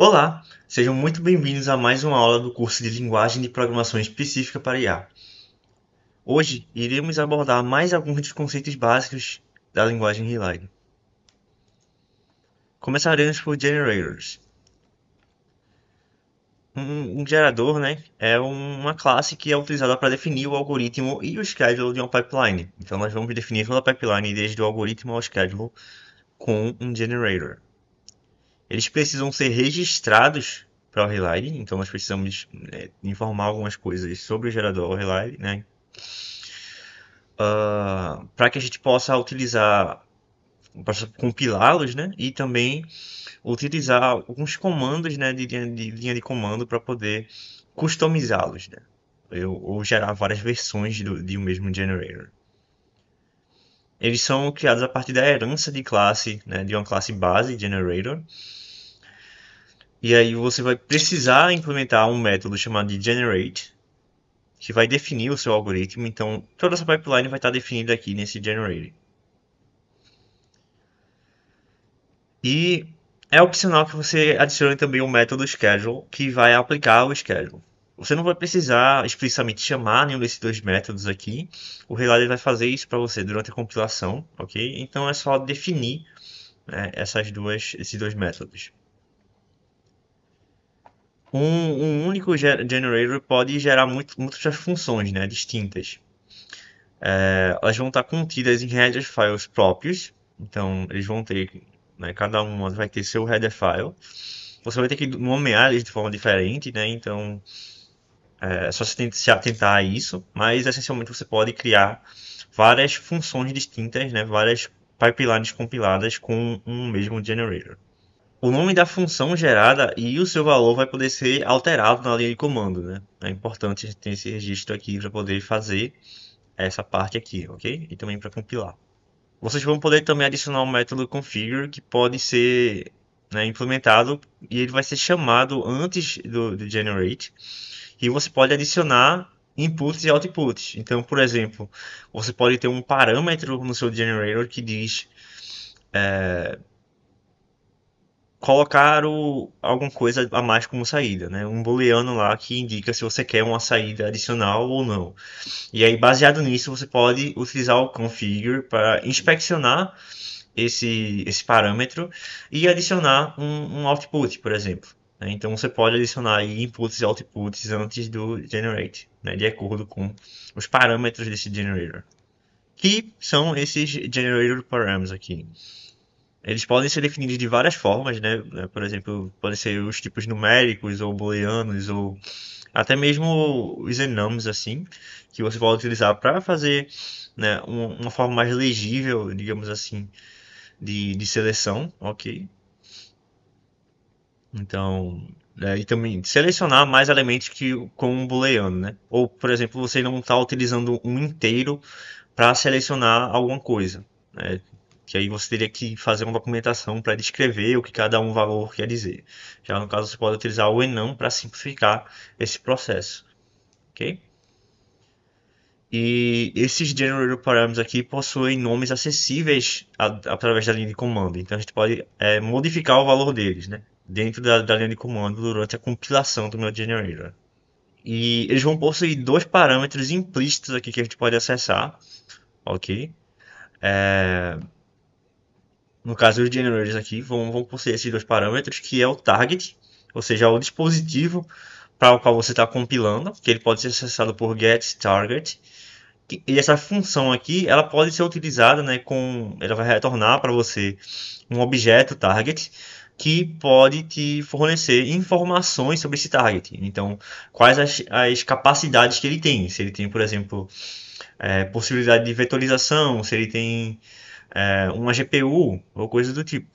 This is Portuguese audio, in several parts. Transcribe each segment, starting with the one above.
Olá, sejam muito bem-vindos a mais uma aula do curso de Linguagem de Programação Específica para IA. Hoje, iremos abordar mais alguns dos conceitos básicos da linguagem Relay. Começaremos por Generators. Um gerador, né, é uma classe que é utilizada para definir o algoritmo e o schedule de uma pipeline. Então, nós vamos definir toda a pipeline, desde o algoritmo ao schedule, com um generator. Eles precisam ser registrados para o Relay, então nós precisamos informar algumas coisas sobre o gerador Relay, né, para que a gente possa utilizar, possa compilá-los, né, e também utilizar alguns comandos, né, de linha de comando para poder customizá-los, né, ou gerar várias versões de um mesmo generator. Eles são criados a partir da herança de classe, né, de uma classe base generator. E aí você vai precisar implementar um método chamado de generate, que vai definir o seu algoritmo. Então, toda essa pipeline vai estar definida aqui nesse generate. E é opcional que você adicione também o método schedule, que vai aplicar o schedule. Você não vai precisar explicitamente chamar nenhum desses dois métodos aqui. O Relay vai fazer isso para você durante a compilação, ok? Então é só definir, né, esses dois métodos. Um único generator pode gerar muitas funções, né, distintas. Elas vão estar contidas em header files próprios, então eles vão ter, né, cada uma vai ter seu header file. Você vai ter que nomear eles de forma diferente, né, então é só você se atentar a isso, mas essencialmente você pode criar várias funções distintas, né, várias pipelines compiladas com um mesmo generator. O nome da função gerada e o seu valor vai poder ser alterado na linha de comando, né? É importante ter esse registro aqui para poder fazer essa parte aqui, ok? E também para compilar. Vocês vão poder também adicionar um método configure que pode ser, né, implementado e ele vai ser chamado antes do generate. E você pode adicionar inputs e outputs. Então, por exemplo, você pode ter um parâmetro no seu generator que diz colocar alguma coisa a mais como saída, né? Um booleano lá que indica se você quer uma saída adicional ou não. E aí, baseado nisso, você pode utilizar o configure para inspecionar esse parâmetro e adicionar um output, por exemplo, né? Então você pode adicionar aí inputs e outputs antes do generate, né? De acordo com os parâmetros desse generator, que são esses generator params aqui. Eles podem ser definidos de várias formas, né? Por exemplo, podem ser os tipos numéricos ou booleanos ou até mesmo os enums assim, que você pode utilizar para fazer, né, uma forma mais legível, digamos assim, de seleção, ok? Então, e também selecionar mais elementos que com um booleano, né? Ou, por exemplo, você não está utilizando um inteiro para selecionar alguma coisa, né? Que aí você teria que fazer uma documentação para descrever o que cada um valor quer dizer. Já no caso, você pode utilizar o enum para simplificar esse processo, ok? E esses generator parâmetros aqui possuem nomes acessíveis através da linha de comando. Então a gente pode modificar o valor deles, né, dentro da linha de comando durante a compilação do meu generator. E eles vão possuir dois parâmetros implícitos aqui que a gente pode acessar, ok? No caso, os generators aqui vão possuir esses dois parâmetros, que é o target, ou seja, o dispositivo para o qual você está compilando, que ele pode ser acessado por getTarget. E essa função aqui, ela pode ser utilizada, né, ela vai retornar para você um objeto target que pode te fornecer informações sobre esse target. Então, quais as capacidades que ele tem. Se ele tem, por exemplo, possibilidade de vetorização, se ele tem uma GPU ou coisa do tipo.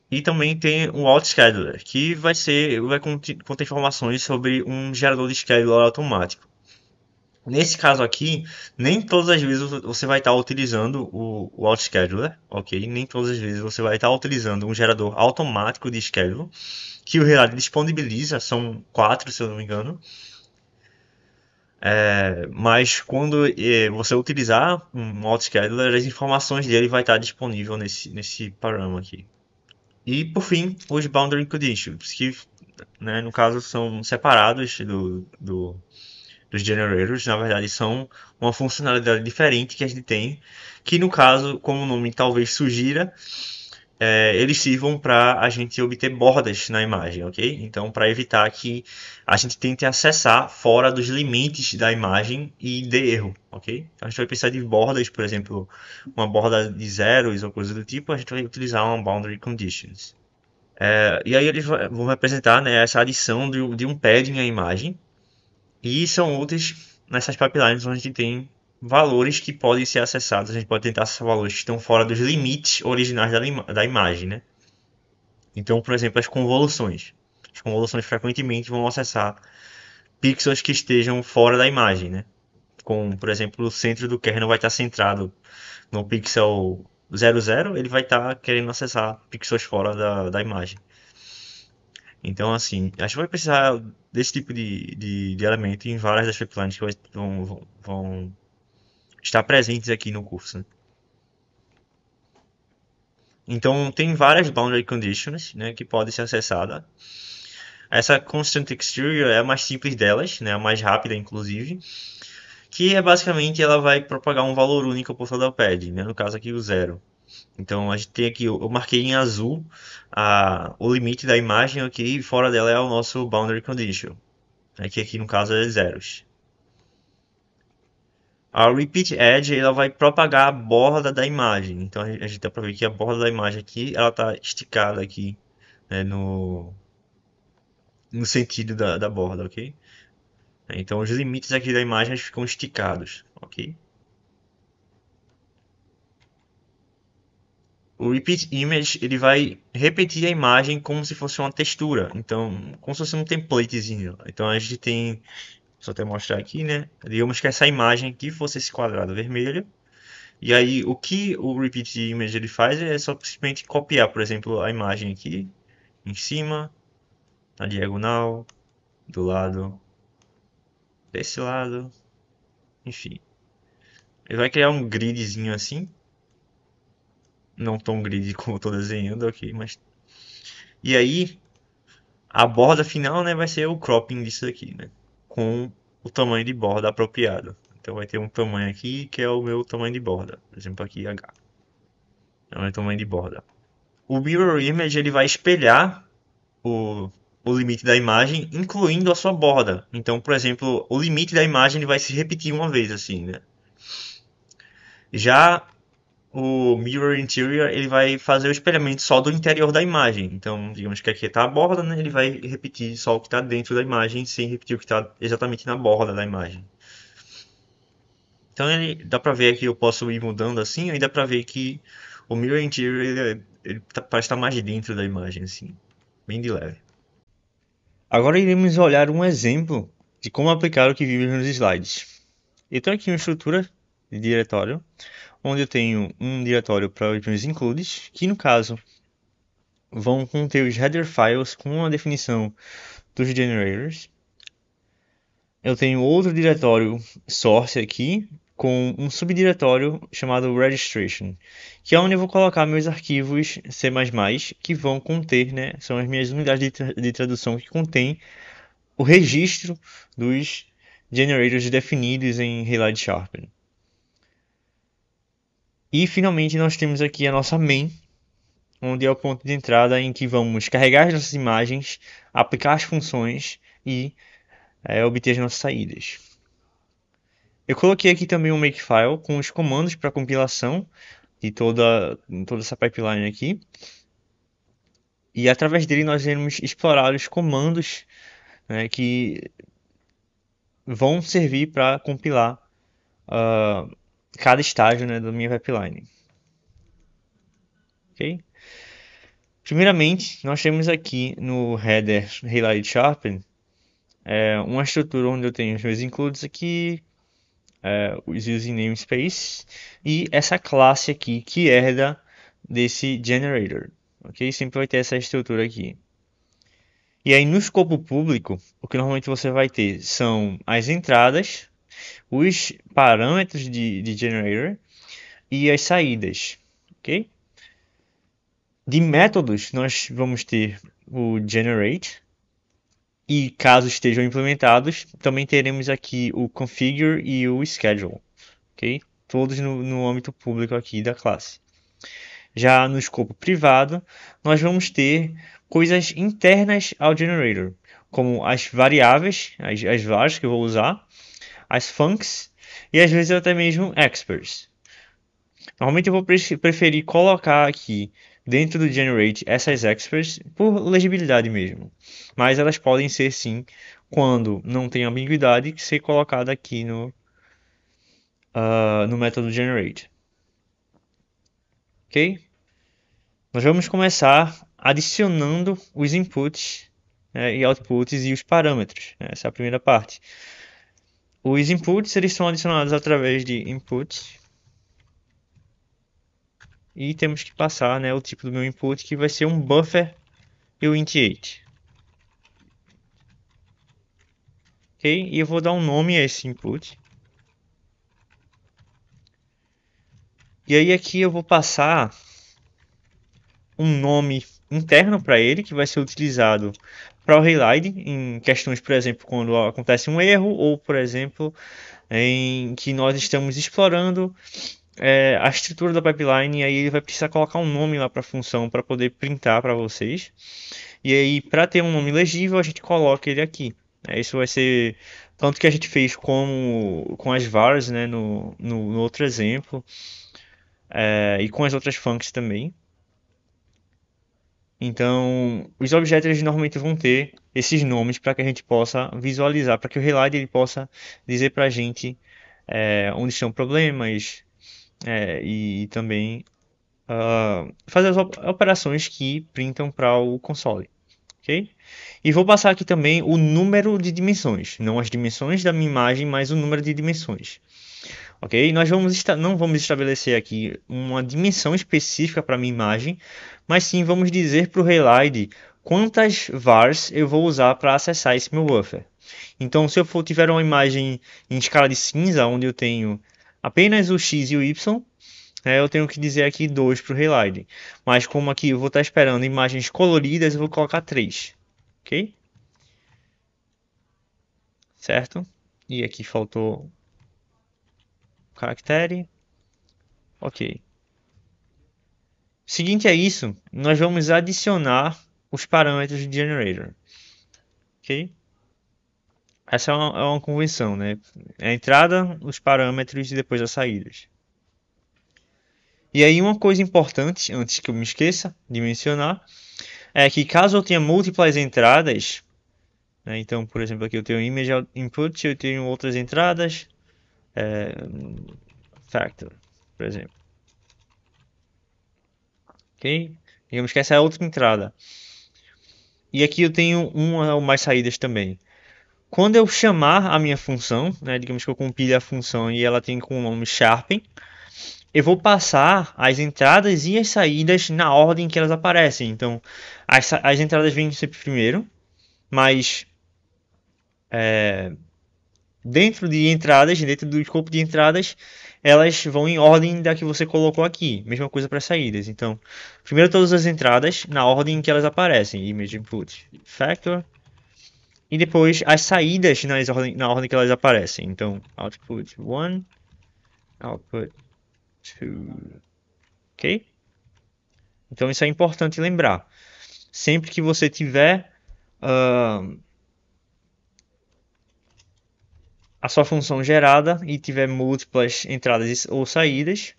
E também tem um autoscheduler, que vai conter informações sobre um gerador de scheduler automático. Nesse caso aqui, nem todas as vezes você vai estar utilizando o autoscheduler, ok? Nem todas as vezes você vai estar utilizando um gerador automático de schedule, que o Relay disponibiliza, são quatro, se eu não me engano. Mas quando você utilizar um autoscheduler, as informações dele vai estar disponível nesse parâmetro aqui. E por fim, os boundary conditions, que, né, no caso são separados dos generators, na verdade são uma funcionalidade diferente que a gente tem, que no caso, como o nome talvez sugira, eles sirvam para a gente obter bordas na imagem, ok? Então, para evitar que a gente tente acessar fora dos limites da imagem e dê erro, ok? Então, a gente vai precisar de bordas, por exemplo, uma borda de zeros ou coisa do tipo, a gente vai utilizar uma boundary conditions. E aí eles vão representar, né, essa adição de um padding à imagem, e são úteis nessas pipelines onde a gente tem valores que podem ser acessados. A gente pode tentar acessar valores que estão fora dos limites originais da imagem, né? Então, por exemplo, as convoluções. As convoluções frequentemente vão acessar pixels que estejam fora da imagem, né? Com, por exemplo, o centro do kernel vai estar centrado no pixel 00, ele vai estar querendo acessar pixels fora da imagem. Então, assim, a gente vai precisar desse tipo de elemento em várias das pipelines que vão estar presentes aqui no curso, né? Então, tem várias boundary conditions, né, que podem ser acessadas. Essa constant exterior é a mais simples delas, né, a mais rápida, inclusive, que é basicamente ela vai propagar um valor único por todo o pad, né, no caso aqui o zero. Então, a gente tem aqui, eu marquei em azul o limite da imagem, ok, e fora dela é o nosso boundary condition, né, que aqui no caso é zeros. A repeat edge ela vai propagar a borda da imagem. Então a gente dá para ver que a borda da imagem aqui ela está esticada aqui, né, no sentido da borda, ok? Então os limites aqui da imagem ficam esticados, ok? O repeat image ele vai repetir a imagem como se fosse uma textura, então como se fosse um templatezinho. Então a gente tem, só até mostrar aqui, né? Digamos que essa imagem aqui fosse esse quadrado vermelho. E aí, o que o Repeat Image ele faz é só simplesmente copiar, por exemplo, a imagem aqui, em cima, na diagonal, do lado, desse lado, enfim. Ele vai criar um gridzinho assim, não tão grid como eu estou desenhando aqui, mas... E aí, a borda final, né, vai ser o cropping disso aqui, né, com o tamanho de borda apropriado. Então vai ter um tamanho aqui que é o meu tamanho de borda, por exemplo aqui H, é o meu tamanho de borda. O Mirror Image ele vai espelhar o, o limite da imagem, incluindo a sua borda. Então, por exemplo, o limite da imagem ele vai se repetir uma vez, assim, né? Já o Mirror Interior ele vai fazer o espelhamento só do interior da imagem. Então, digamos que aqui está a borda, né? Ele vai repetir só o que está dentro da imagem, sem repetir o que está exatamente na borda da imagem. Então, ele dá para ver que eu posso ir mudando assim, e dá para ver que o Mirror Interior parece estar mais dentro da imagem, assim, bem de leve. Agora iremos olhar um exemplo de como aplicar o que vimos nos slides. Eu tenho aqui uma estrutura de diretório, onde eu tenho um diretório para os meus includes, que no caso vão conter os header files com a definição dos generators. Eu tenho outro diretório source aqui, com um subdiretório chamado registration, que é onde eu vou colocar meus arquivos C++, que vão conter, né, são as minhas unidades de tradução que contêm o registro dos generators definidos em Halide Sharpen. E finalmente nós temos aqui a nossa main, onde é o ponto de entrada em que vamos carregar as nossas imagens, aplicar as funções e obter as nossas saídas. Eu coloquei aqui também um makefile com os comandos para compilação de toda essa pipeline aqui. E através dele nós iremos explorar os comandos, né, que vão servir para compilar cada estágio, né, da minha pipeline. Okay? Primeiramente, nós temos aqui no header Halide Sharpen uma estrutura onde eu tenho os meus includes aqui, os using namespace e essa classe aqui que herda desse generator. Ok? Sempre vai ter essa estrutura aqui. E aí no escopo público, o que normalmente você vai ter são as entradas, os parâmetros de generator e as saídas. Ok? De métodos, nós vamos ter o generate, e caso estejam implementados, também teremos aqui o configure e o schedule, ok? Todos no âmbito público aqui da classe. Já no escopo privado, nós vamos ter coisas internas ao generator, como as variáveis, as vars que eu vou usar, as funcs e às vezes até mesmo experts. Normalmente eu vou preferir colocar aqui dentro do generate essas experts por legibilidade mesmo, mas elas podem ser sim, quando não tem ambiguidade, ser colocada aqui no método generate. Ok? Nós vamos começar adicionando os inputs, né, e outputs e os parâmetros. Né? Essa é a primeira parte. Os inputs eles são adicionados através de input e temos que passar, né, o tipo do meu input, que vai ser um buffer e o int8. Ok? E eu vou dar um nome a esse input. E aí aqui eu vou passar um nome interno para ele, que vai ser utilizado para o reload em questões, por exemplo, quando acontece um erro, ou por exemplo, em que nós estamos explorando a estrutura da pipeline, e aí ele vai precisar colocar um nome lá para a função para poder printar para vocês. E aí, para ter um nome legível, a gente coloca ele aqui. Isso vai ser tanto que a gente fez com as vars, né, no outro exemplo, e com as outras functions também. Então, os objetos eles normalmente vão ter esses nomes para que a gente possa visualizar, para que o Relay ele possa dizer para a gente onde estão problemas, e também fazer as operações que printam para o console. Okay? E vou passar aqui também o número de dimensões, não as dimensões da minha imagem, mas o número de dimensões. Ok? Nós não vamos estabelecer aqui uma dimensão específica para a minha imagem, mas sim vamos dizer para o Relay quantas vars eu vou usar para acessar esse meu buffer. Então, se eu tiver uma imagem em escala de cinza, onde eu tenho apenas o x e o y, eu tenho que dizer aqui 2 para o Relay. Mas como aqui eu vou estar esperando imagens coloridas, eu vou colocar 3. Ok? Certo? E aqui faltou caractere. Ok. Seguinte a isso, nós vamos adicionar os parâmetros de generator. Ok? Essa é uma convenção, né? A entrada, os parâmetros e depois as saídas. E aí uma coisa importante, antes que eu me esqueça de mencionar, é que caso eu tenha múltiplas entradas, né? Então, por exemplo, aqui eu tenho image input, eu tenho outras entradas, factor, por exemplo. Ok? Digamos que essa é outra entrada. E aqui eu tenho uma ou mais saídas também. Quando eu chamar a minha função, né, digamos que eu compile a função e ela tem como nome sharpen, eu vou passar as entradas e as saídas na ordem que elas aparecem. Então, as entradas vêm sempre primeiro, mas dentro de entradas, dentro do escopo de entradas, elas vão em ordem da que você colocou aqui. Mesma coisa para saídas. Então, primeiro todas as entradas na ordem que elas aparecem. Image input factor. E depois as saídas na ordem que elas aparecem. Então, output 1, output 2. Ok? Então, isso é importante lembrar. Sempre que você tiver a sua função gerada e tiver múltiplas entradas ou saídas,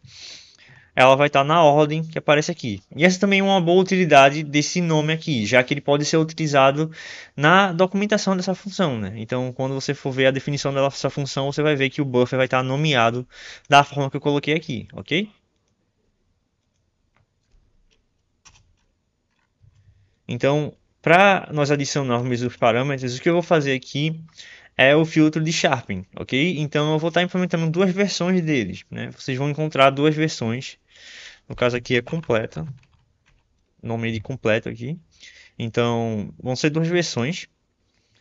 ela vai estar na ordem que aparece aqui. E essa também é uma boa utilidade desse nome aqui, já que ele pode ser utilizado na documentação dessa função, né? Então, quando você for ver a definição dessa função, você vai ver que o buffer vai estar nomeado da forma que eu coloquei aqui, ok? Então, para nós adicionarmos os parâmetros, o que eu vou fazer aqui é o filtro de Sharpen, ok? Então, eu vou estar implementando duas versões deles, né? Vocês vão encontrar duas versões. No caso aqui é completa, nome de completo aqui. Então, vão ser duas versões,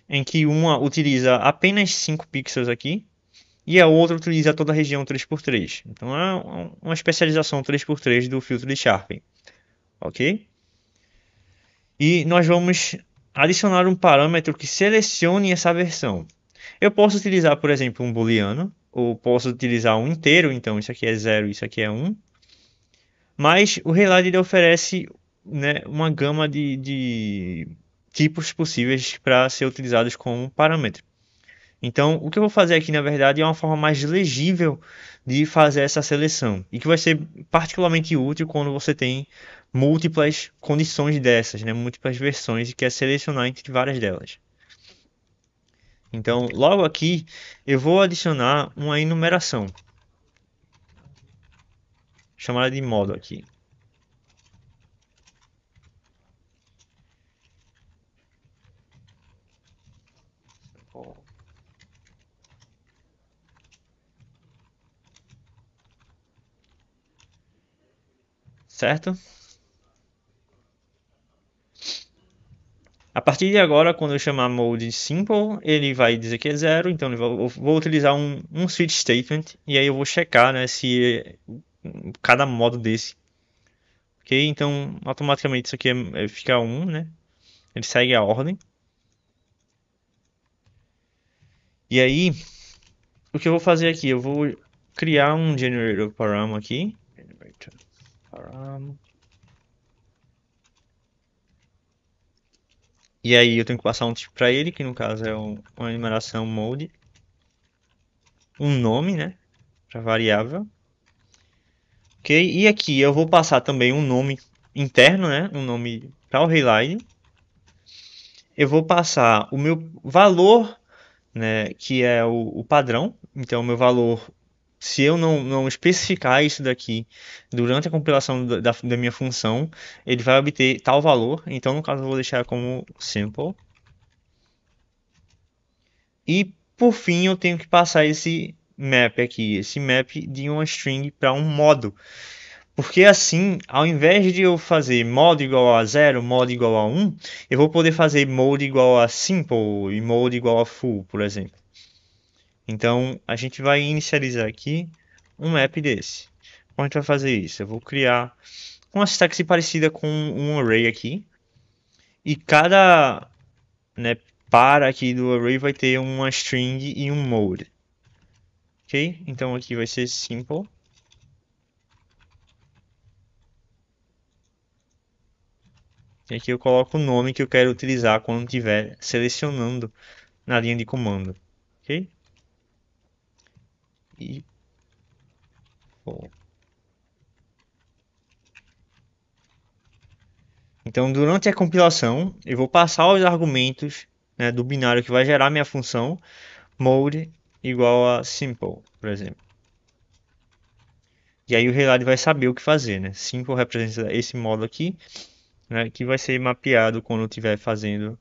em que uma utiliza apenas 5 pixels aqui, e a outra utiliza toda a região 3x3. Então, é uma especialização 3x3 do filtro de Sharpen, ok? E nós vamos adicionar um parâmetro que selecione essa versão. Eu posso utilizar, por exemplo, um booleano, ou posso utilizar um inteiro, então isso aqui é 0, isso aqui é 1. Mas o Reload ele oferece, né, uma gama de tipos possíveis para ser utilizados como parâmetro. Então, o que eu vou fazer aqui, na verdade, é uma forma mais legível de fazer essa seleção e que vai ser particularmente útil quando você tem múltiplas condições dessas, né, múltiplas versões e quer selecionar entre várias delas. Então, logo aqui, eu vou adicionar uma enumeração, chamada de modo aqui. Certo? A partir de agora, quando eu chamar mode simple, ele vai dizer que é 0, então eu vou utilizar um switch statement e aí eu vou checar, né, se cada modo desse. Ok? Então, automaticamente isso aqui fica 1, né? Ele segue a ordem. E aí, o que eu vou fazer aqui? Eu vou criar um generator param aqui. Generator param. E aí eu tenho que passar um tipo para ele, que no caso é uma enumeração mode. Um nome, né? Para variável. Ok? E aqui eu vou passar também um nome interno, né? Um nome para o Reline. Eu vou passar o meu valor, né? Que é o padrão. Então, o meu valor, se eu não especificar isso daqui durante a compilação da minha função, ele vai obter tal valor. Então, no caso, eu vou deixar como simple. E por fim, eu tenho que passar esse map aqui, esse map de uma string para um modo. Porque assim, ao invés de eu fazer modo igual a 0, modo igual a 1, eu vou poder fazer mode igual a simple e mode igual a full, por exemplo. Então, a gente vai inicializar aqui um map desse. Como a gente vai fazer isso? Eu vou criar uma sintaxe parecida com um array aqui. E cada, né, par aqui do array vai ter uma string e um mode. Ok? Então aqui vai ser simple. E aqui eu coloco o nome que eu quero utilizar quando estiver selecionando na linha de comando. Ok? E então, durante a compilação, eu vou passar os argumentos, né, do binário que vai gerar minha função, mode igual a simple, por exemplo. E aí o Relay vai saber o que fazer, né? Simple representa esse modo aqui, né, que vai ser mapeado quando eu estiver fazendo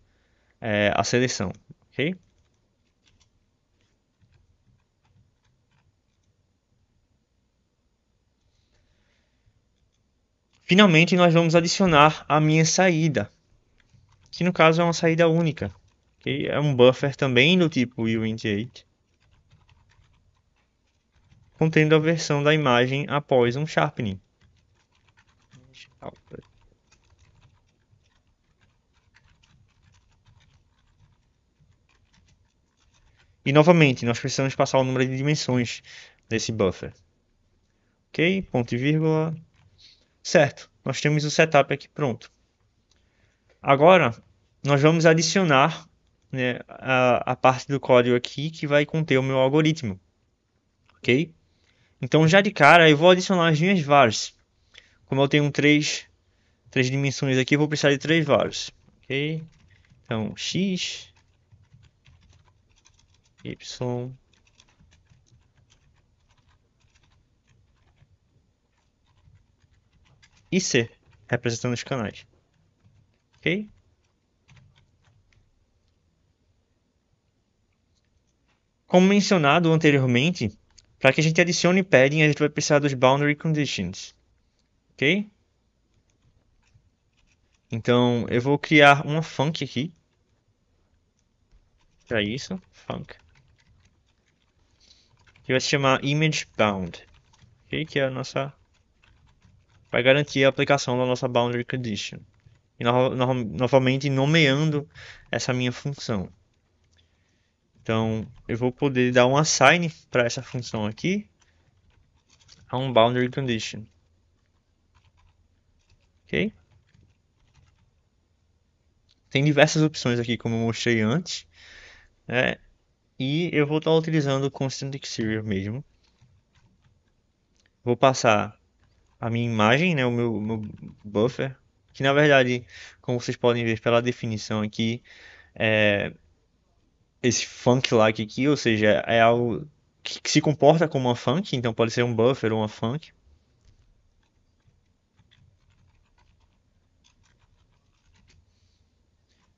a seleção, ok? Finalmente, nós vamos adicionar a minha saída, que no caso é uma saída única, que é um buffer também do tipo uint8, contendo a versão da imagem após um sharpening. E novamente, nós precisamos passar o número de dimensões desse buffer. Ok? Ponto e vírgula. Certo, nós temos o setup aqui pronto. Agora, nós vamos adicionar, né, a parte do código aqui que vai conter o meu algoritmo. Ok? Então, já de cara, eu vou adicionar as minhas vars. Como eu tenho três dimensões aqui, eu vou precisar de três vars. Ok? Então, x, y, e c, representando os canais. Ok? Como mencionado anteriormente, para que a gente adicione padding, a gente vai precisar dos boundary conditions. Ok? Então, eu vou criar uma func aqui. Para isso, func. Que vai se chamar image_bound. Ok? Que é a nossa... vai garantir a aplicação da nossa boundary condition. e novamente nomeando essa minha função. Então, eu vou poder dar um assign para essa função aqui, a um boundary condition. Ok? Tem diversas opções aqui, como eu mostrei antes, né? E eu vou estar utilizando o constant exterior mesmo. Vou passar a minha imagem, né, o meu buffer, que na verdade, como vocês podem ver pela definição aqui, é esse func-like aqui, ou seja, é algo que se comporta como uma func, então pode ser um buffer ou uma func.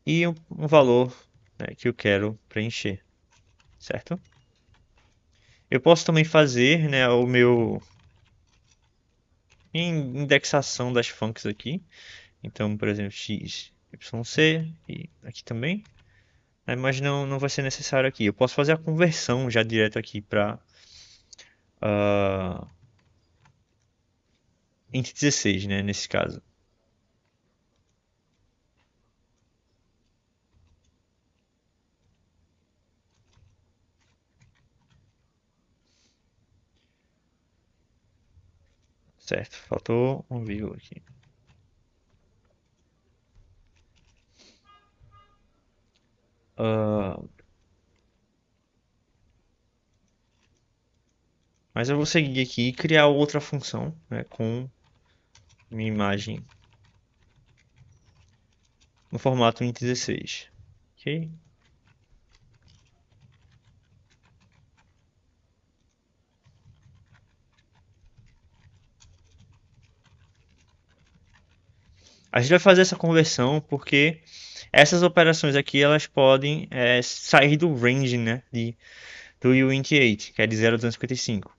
E um valor, né, que eu quero preencher, certo? Eu posso também fazer, né, o meu indexação das funcs aqui. Então, por exemplo, x, yc e aqui também. Mas não vai ser necessário aqui. Eu posso fazer a conversão já direto aqui para int 16, né, nesse caso. Certo, faltou um vírgula aqui. Mas eu vou seguir aqui e criar outra função, né, com minha imagem no formato int16. Ok? A gente vai fazer essa conversão porque essas operações aqui elas podem sair do range, né, do uint8, que é de 0 a 255.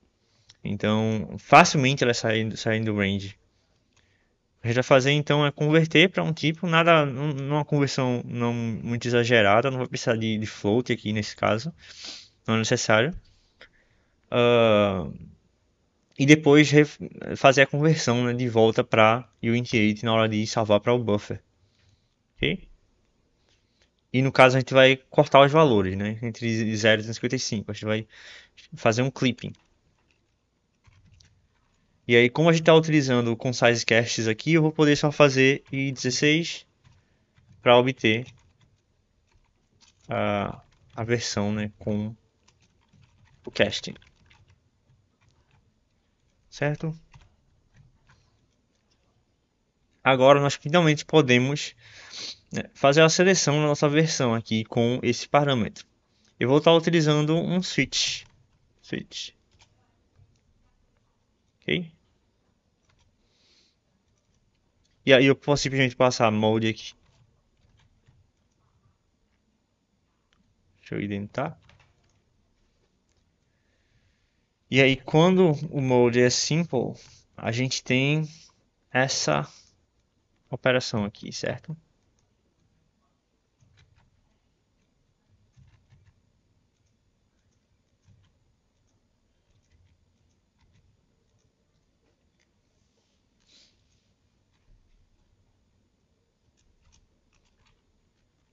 Então, facilmente elas saem do range. A gente vai fazer então é converter para um tipo, nada, numa conversão não muito exagerada, não vai precisar de float aqui nesse caso, não é necessário. E depois fazer a conversão, né, de volta para uint8 na hora de salvar para o buffer. Ok? E no caso a gente vai cortar os valores, né, entre 0 e 255. A gente vai fazer um clipping. E aí, como a gente está utilizando o concise casts aqui, eu vou poder só fazer i16 para obter a versão, né, com o casting, certo? Agora nós finalmente podemos, né, fazer a seleção da nossa versão aqui com esse parâmetro. Eu vou estar utilizando um switch, ok? E aí eu posso simplesmente passar mode aqui. Deixa eu identar. E aí quando o mode é simple, a gente tem essa operação aqui, certo?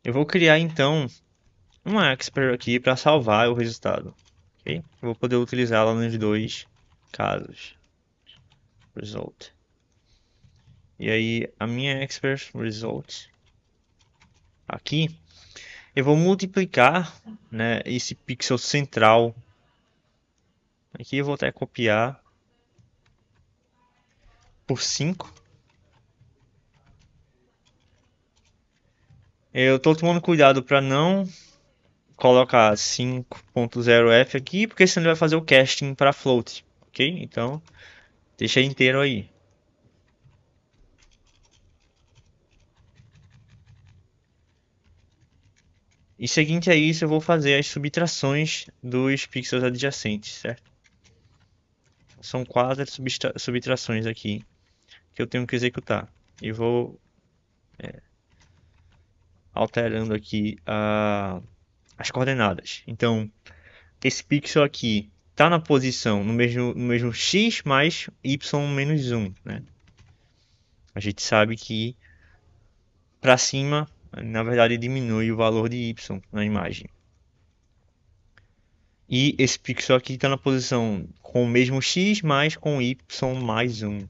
Eu vou criar então uma expert aqui para salvar o resultado, ok? Eu vou poder utilizá-la nos dois casos. Result. E aí a minha expert result aqui, eu vou multiplicar, né, esse pixel central. Aqui eu vou até copiar por 5. Eu estou tomando cuidado para não colocar 5.0f aqui, porque senão ele vai fazer o casting para float, ok? Então deixa inteiro aí. E seguinte a isso, eu vou fazer as subtrações dos pixels adjacentes, certo? São 4 subtrações aqui que eu tenho que executar. E vou alterando aqui as coordenadas. Então, esse pixel aqui está na posição no mesmo x mais y menos 1, né? A gente sabe que para cima, na verdade diminui o valor de y na imagem. E esse pixel aqui está na posição com o mesmo x, mas com y mais 1.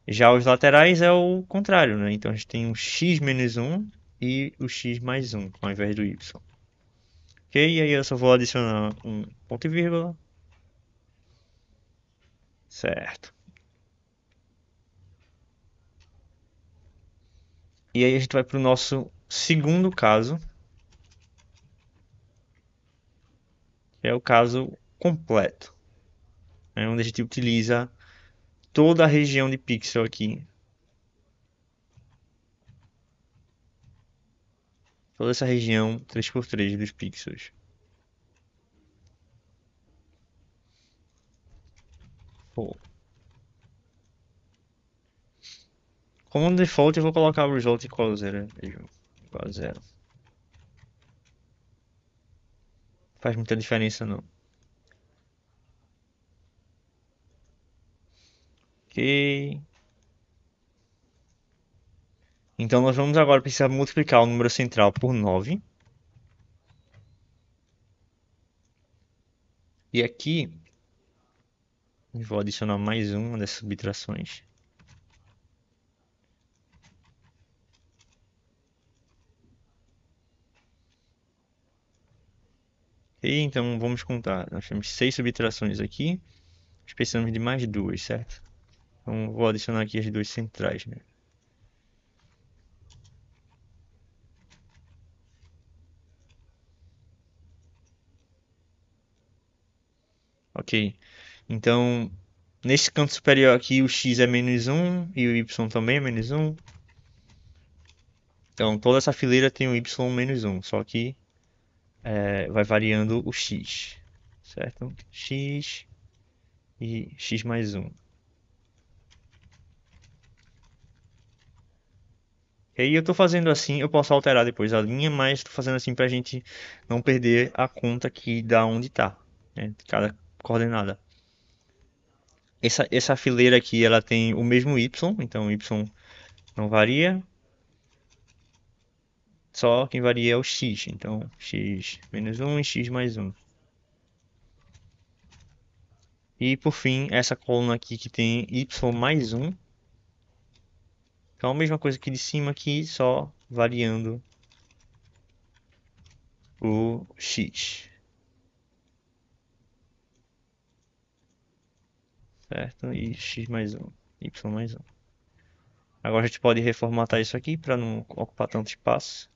Já os laterais é o contrário, né? Então a gente tem um x menos 1 e o x mais 1 ao invés do y. Ok? E aí eu só vou adicionar um ponto e vírgula. Certo. E aí a gente vai para o nosso segundo caso, que é o caso completo, né? Onde a gente utiliza toda a região de pixel aqui. Toda essa região 3x3 dos pixels. Pô. Como default eu vou colocar o result igual a zero. Igual a zero. Faz muita diferença não. Ok. Então nós vamos agora precisar multiplicar o número central por 9. E aqui eu vou adicionar mais uma dessas subtrações. Ok, então vamos contar. Nós temos 6 subtrações aqui. Nós precisamos de mais duas, certo? Então vou adicionar aqui as duas centrais, né? Ok. Então, nesse canto superior aqui, o x é menos 1 e o y também é menos 1. Então, toda essa fileira tem o y menos 1, só que vai variando o x, certo? X e x mais 1. E aí eu estou fazendo assim, eu posso alterar depois a linha, mas estou fazendo assim para a gente não perder a conta aqui da onde está, né? Cada coordenada. Essa fileira aqui, ela tem o mesmo y, então o y não varia. Só quem varia é o x, então x menos 1 e x mais 1. E por fim, essa coluna aqui que tem y mais 1. Então a mesma coisa aqui de cima aqui, só variando o x. Certo? E x mais 1, y mais 1. Agora a gente pode reformatar isso aqui para não ocupar tanto espaço.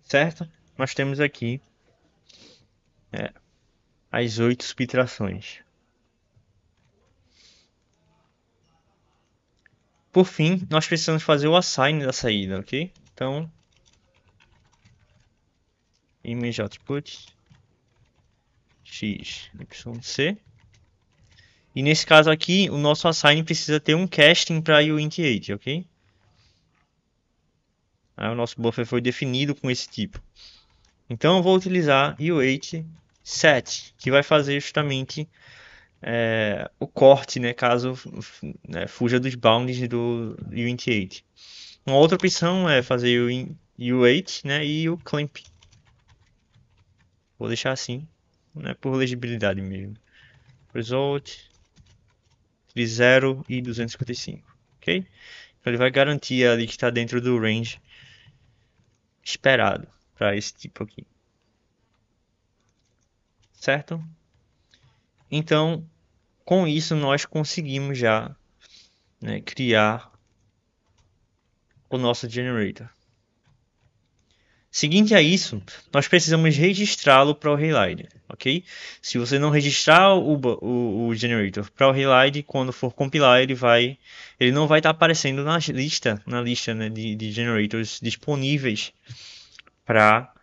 Certo? Nós temos aqui as 8 subtrações. Por fim, nós precisamos fazer o assign da saída, ok? Então, image output x, y, c. E nesse caso aqui, o nosso assign precisa ter um casting para uint8, ok? Aí o nosso buffer foi definido com esse tipo. Então eu vou utilizar uint set, que vai fazer justamente o corte, né, caso fuja dos bounds do uint8. Uma outra opção é fazer o u8, né, e o clamp. Vou deixar assim, né, por legibilidade mesmo. Result de 0 e 255, ok? Então ele vai garantir ali que está dentro do range esperado para esse tipo aqui, certo? Então, com isso nós conseguimos já, né, criar o nosso generator. Seguinte a isso, nós precisamos registrá-lo para o Halide, ok? Se você não registrar o generator para o Halide, quando for compilar, ele não vai estar aparecendo na lista, né, de generators disponíveis para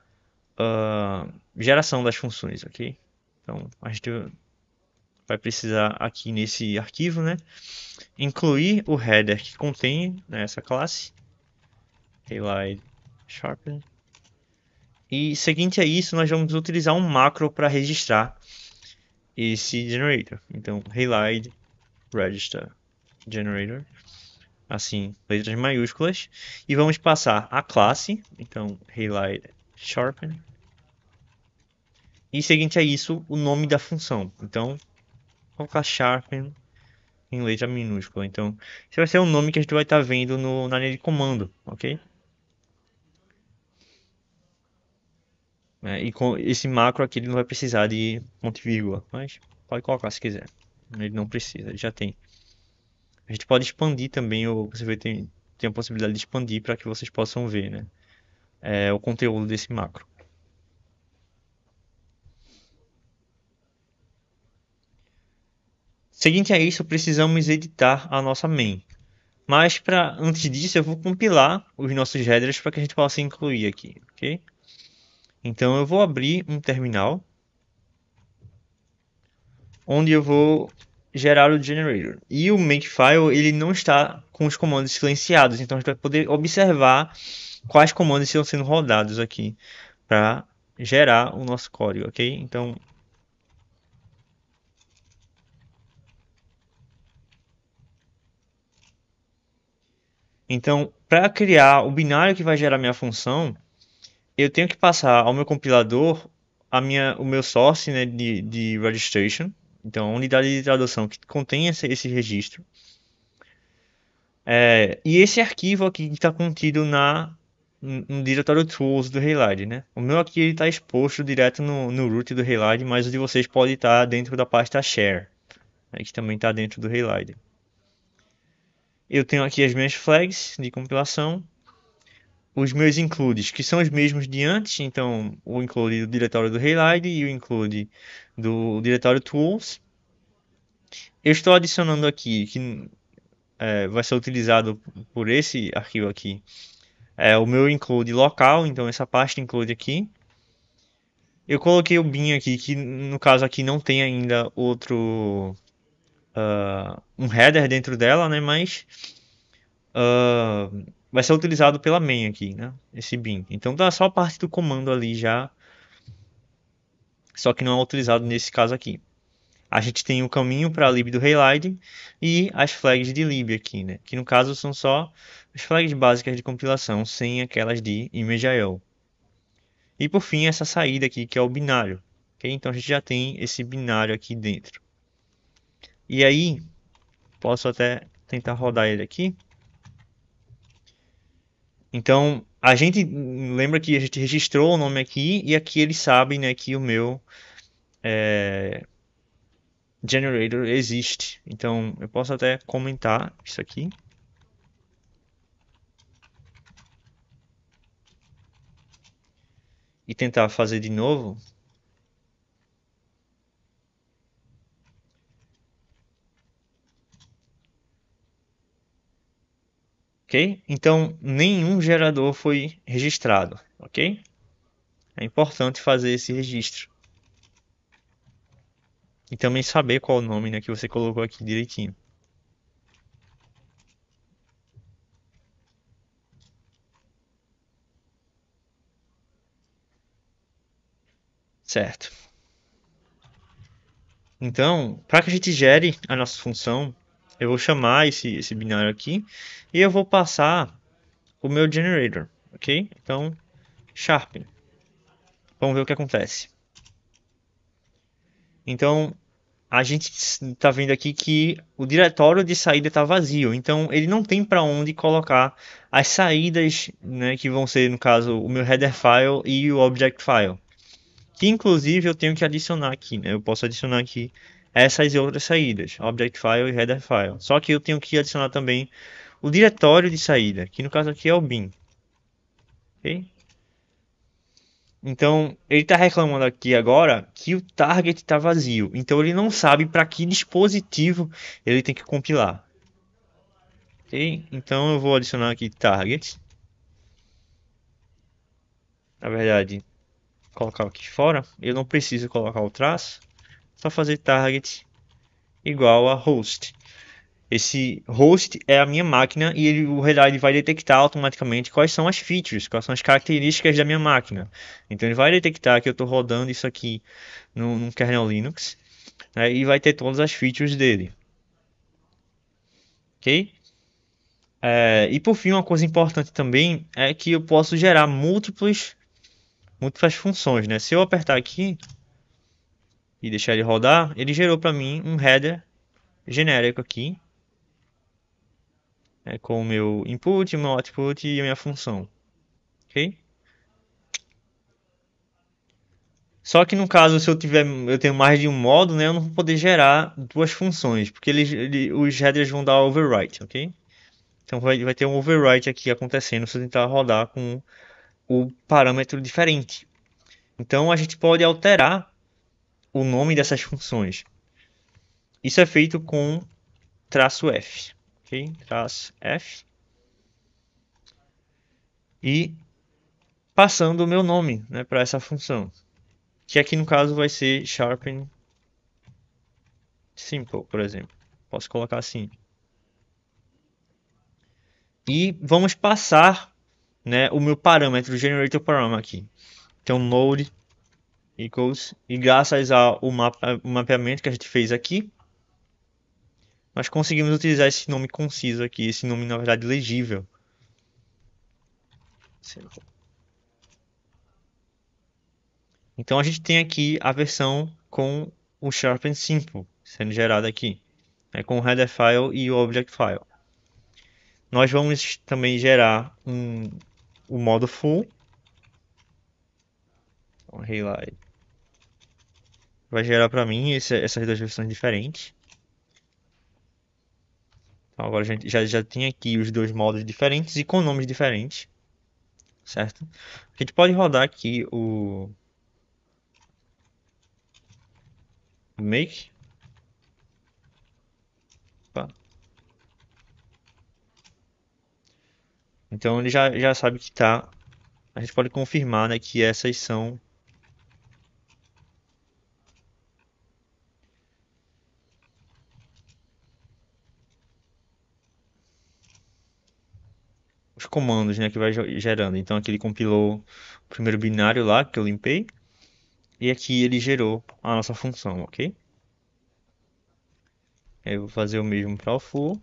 geração das funções, ok? Então a gente vai precisar aqui nesse arquivo, né? Incluir o header que contém, né, essa classe, Halide Sharpen. E seguinte a isso, nós vamos utilizar um macro para registrar esse generator. Então, Halide register generator, assim, letras maiúsculas, e vamos passar a classe, então Halide Sharpen. E seguinte a isso, o nome da função. Então, vou colocar Sharpen em letra minúscula. Então, esse vai ser o nome que a gente vai estar vendo na linha de comando, ok? E com esse macro aqui ele não vai precisar de ponto e vírgula, mas pode colocar se quiser. Ele não precisa, ele já tem. A gente pode expandir também, ou você vê, tem a possibilidade de expandir para que vocês possam ver, né? O conteúdo desse macro. Seguinte a isso, precisamos editar a nossa main. Mas antes disso, eu vou compilar os nossos headers para que a gente possa incluir aqui, ok? Então eu vou abrir um terminal onde eu vou gerar o generator. E o makefile ele não está com os comandos silenciados, então a gente vai poder observar quais comandos estão sendo rodados aqui para gerar o nosso código, ok? Então, para criar o binário que vai gerar minha função, eu tenho que passar ao meu compilador o meu source, né, de registration, então a unidade de tradução que contém esse registro. E esse arquivo aqui está contido no diretório tools do Halide, né? O meu aqui está exposto direto no root do Halide, mas o de vocês pode estar dentro da pasta share, né, que também está dentro do Halide. Eu tenho aqui as minhas flags de compilação, os meus includes, que são os mesmos de antes, então o include do diretório do Halide e o include do diretório tools. Eu estou adicionando aqui, que vai ser utilizado por esse arquivo aqui, o meu include local, então essa pasta include aqui. Eu coloquei o bin aqui, que no caso aqui não tem ainda um header dentro dela, né? Mas vai ser utilizado pela main aqui, né? Esse bin. Então tá só a parte do comando ali já, só que não é utilizado nesse caso aqui. A gente tem o caminho para a lib do Halide e as flags de lib aqui, né? Que no caso são só as flags básicas de compilação, sem aquelas de ImageIO. E por fim, essa saída aqui, que é o binário. Okay? Então a gente já tem esse binário aqui dentro. E aí, posso até tentar rodar ele aqui. Então, a gente lembra que a gente registrou o nome aqui e aqui ele sabe, né, que o meu generator existe. Então, eu posso até comentar isso aqui. E tentar fazer de novo. Ok? Então, nenhum gerador foi registrado. Ok? É importante fazer esse registro. E também saber qual o nome, né, que você colocou aqui direitinho. Certo. Então, para que a gente gere a nossa função, eu vou chamar esse binário aqui e eu vou passar o meu generator, ok? Então, sharpen. Vamos ver o que acontece. Então, a gente está vendo aqui que o diretório de saída está vazio. Então, ele não tem para onde colocar as saídas, né, que vão ser, no caso, o meu header file e o object file. Que, inclusive, eu tenho que adicionar aqui. Né? Eu posso adicionar aqui essas e outras saídas, object file e header file. Só que eu tenho que adicionar também o diretório de saída, que no caso aqui é o bin. Okay? Então, ele está reclamando aqui agora que o target está vazio. Então, ele não sabe para que dispositivo ele tem que compilar. Okay? Então, eu vou adicionar aqui target. Na verdade, colocar aqui fora. Eu não preciso colocar o traço. Só fazer target igual a host. Esse host é a minha máquina e o Relight vai detectar automaticamente quais são as features, quais são as características da minha máquina. Então ele vai detectar que eu estou rodando isso aqui no kernel Linux, né, e vai ter todas as features dele. Ok? E por fim, uma coisa importante também é que eu posso gerar múltiplas funções, né? Se eu apertar aqui e deixar ele rodar, ele gerou para mim um header genérico aqui, com o meu input, o meu output e a minha função. Ok? Só que no caso, se eu tenho mais de um modo, né, eu não vou poder gerar duas funções, porque os headers vão dar overwrite, ok? Então vai ter um overwrite aqui acontecendo se eu tentar rodar com o parâmetro diferente. Então a gente pode alterar o nome dessas funções. Isso é feito com "-f", ok? "-f", e passando o meu nome, né, para essa função, que aqui no caso vai ser sharpen simple, por exemplo. Posso colocar assim. E vamos passar, né, o meu parâmetro, o generator param aqui. Então node equals, e graças ao o mapeamento que a gente fez aqui, nós conseguimos utilizar esse nome conciso aqui, esse nome na verdade legível. Então a gente tem aqui a versão com o sharpen simple sendo gerada aqui, com o header file e o object file. Nós vamos também gerar o modo full. Então, highlight vai gerar para mim essas duas versões diferentes. Então agora a gente já tem aqui os dois modos diferentes e com nomes diferentes, certo? A gente pode rodar aqui o make. Opa. Então ele já sabe que tá. A gente pode confirmar, né, que essas são os comandos, né, que vai gerando. Então aqui ele compilou o primeiro binário lá que eu limpei e aqui ele gerou a nossa função, ok? Eu vou fazer o mesmo para o full.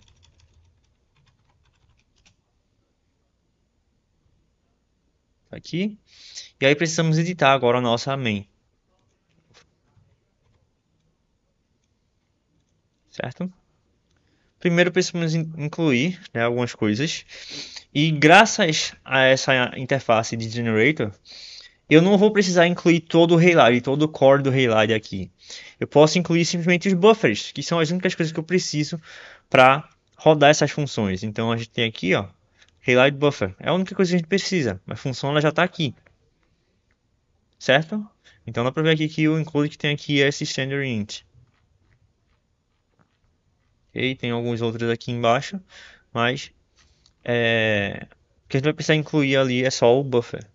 Aqui. E aí precisamos editar agora a nossa main. Certo? Primeiro precisamos incluir, né, algumas coisas. E graças a essa interface de generator, eu não vou precisar incluir todo o Relight, todo o core do Relight aqui. Eu posso incluir simplesmente os buffers, que são as únicas coisas que eu preciso para rodar essas funções. Então a gente tem aqui, ó, Relight Buffer. É a única coisa que a gente precisa. A função ela já está aqui. Certo? Então dá para ver aqui que o include que tem aqui é esse standard int. Ok? Tem alguns outros aqui embaixo, mas o que a gente vai precisar incluir ali é só o buffer.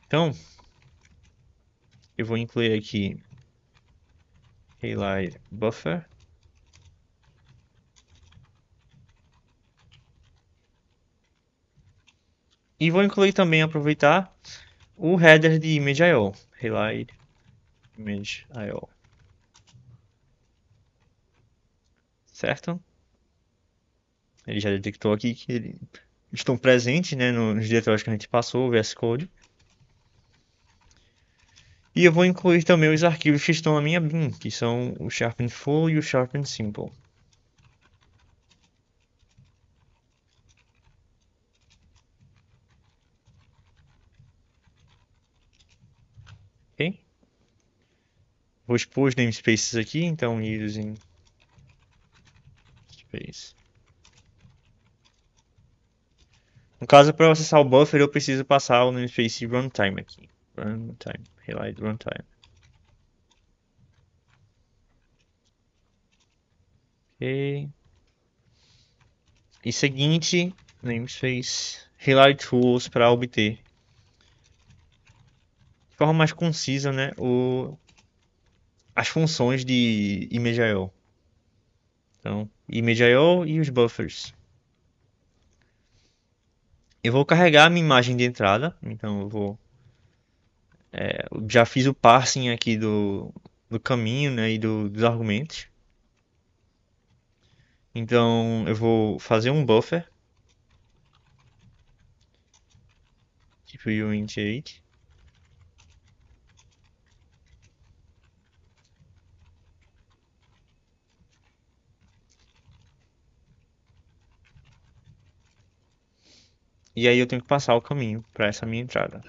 Então, eu vou incluir aqui Relight Buffer. E vou incluir também, aproveitar, o header de image.io. Relight image.io. Certo? Ele já detectou aqui que eles estão presentes, né, nos diretórios que a gente passou, o VS Code. E eu vou incluir também os arquivos que estão na minha bin, que são o Sharpen Full e o Sharpen Simple. Ok? Vou expor os namespaces aqui, então using space. No caso, para acessar o buffer, eu preciso passar o namespace runtime aqui. Runtime, highlight runtime. Ok. E seguinte, namespace highlight tools para obter de forma mais concisa, né, as funções de ImageIO. Então, ImageIO e os buffers. Eu vou carregar a minha imagem de entrada, então eu já fiz o parsing aqui do caminho, né, e dos argumentos. Então eu vou fazer um buffer, tipo uint8. E aí eu tenho que passar o caminho para essa minha entrada.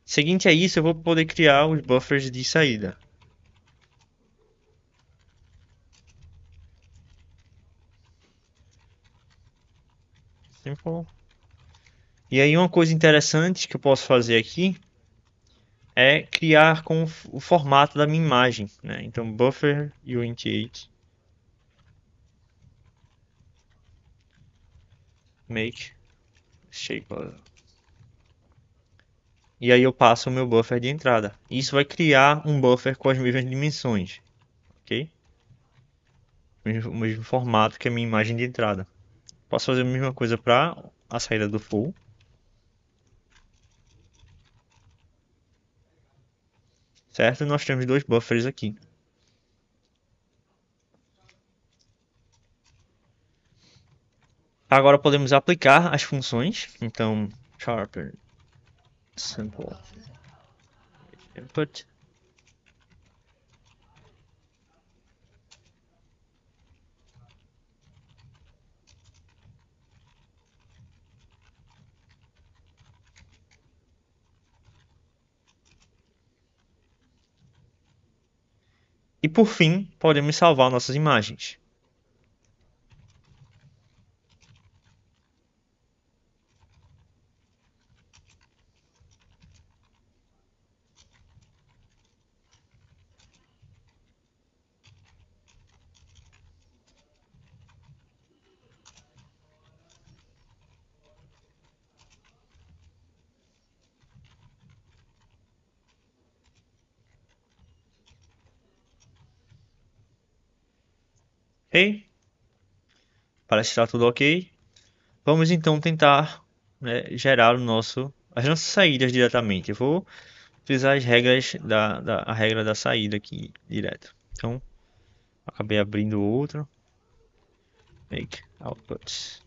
Seguinte a isso, eu vou poder criar os buffers de saída. Simple. E aí uma coisa interessante que eu posso fazer aqui é criar com o formato da minha imagem, né? Então buffer uint8 make shape. E aí eu passo o meu buffer de entrada. Isso vai criar um buffer com as mesmas dimensões, ok? O mesmo formato que a minha imagem de entrada. Posso fazer a mesma coisa para a saída do full. Certo? Nós temos dois buffers aqui. Agora podemos aplicar as funções. Então, sharpen sample input. E por fim, podemos salvar nossas imagens. Ok? Parece estar tudo ok. Vamos então tentar, né, gerar as nossas saídas diretamente. Eu vou utilizar as regras a regra da saída aqui direto. Então, acabei abrindo outro. Make outputs.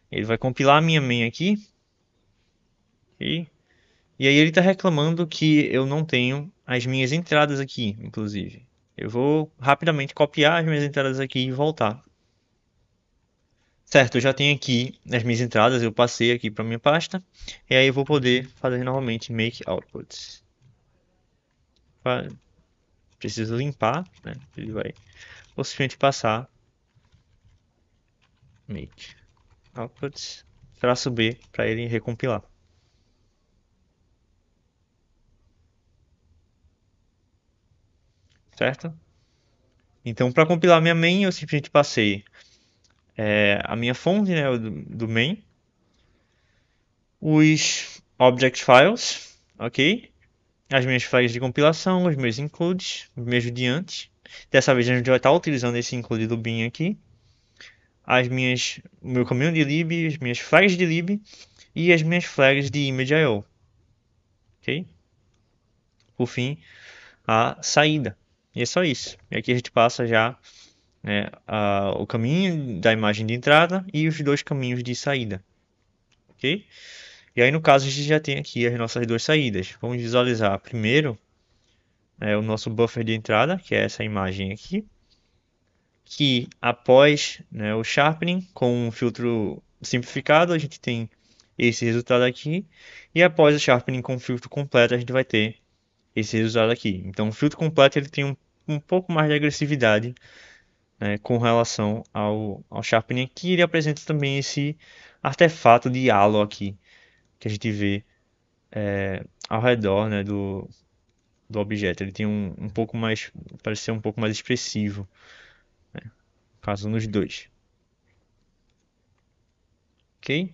Ele vai compilar a minha main aqui. Ok? E aí ele está reclamando que eu não tenho as minhas entradas aqui, inclusive. Eu vou rapidamente copiar as minhas entradas aqui e voltar. Certo, eu já tenho aqui as minhas entradas, eu passei aqui para minha pasta. E aí eu vou poder fazer novamente make outputs. Preciso limpar, né? Ele vai possivelmente passar make outputs traço B para ele recompilar. Certo? Então, para compilar minha main, eu simplesmente passei a minha fonte, né, do main, os object files, ok? As minhas flags de compilação, os meus includes, os meus de antes. Dessa vez a gente vai estar utilizando esse include do bin aqui. O meu caminho de lib, as minhas flags de lib e as minhas flags de image.io, ok? Por fim, a saída. E é só isso. E aqui a gente passa já, né, o caminho da imagem de entrada e os dois caminhos de saída, ok? E aí no caso a gente já tem aqui as nossas duas saídas. Vamos visualizar primeiro o nosso buffer de entrada, que é essa imagem aqui, que após, né, o sharpening com um filtro simplificado a gente tem esse resultado aqui, e após o sharpening com filtro completo a gente vai ter esse resultado aqui. Então o filtro completo ele tem um pouco mais de agressividade, né, com relação ao sharpening aqui. Ele apresenta também esse artefato de halo aqui que a gente vê ao redor, né, do objeto. Ele tem um pouco mais, parece ser um pouco mais expressivo, no caso nos dois. Ok?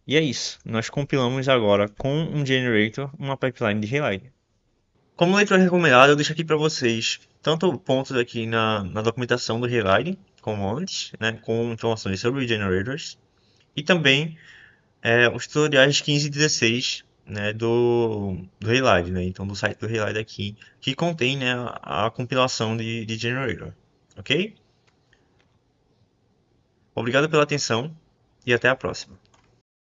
E é isso. Nós compilamos agora com um generator uma pipeline de Relight. Como leitura recomendada, eu deixo aqui para vocês tanto pontos aqui na documentação do Relight, como antes, né, com informações sobre os generators, e também os tutoriais 15 e 16, né, do Relight, né, então do site do Relight aqui, que contém, né, a compilação de generator, ok? Obrigado pela atenção e até a próxima.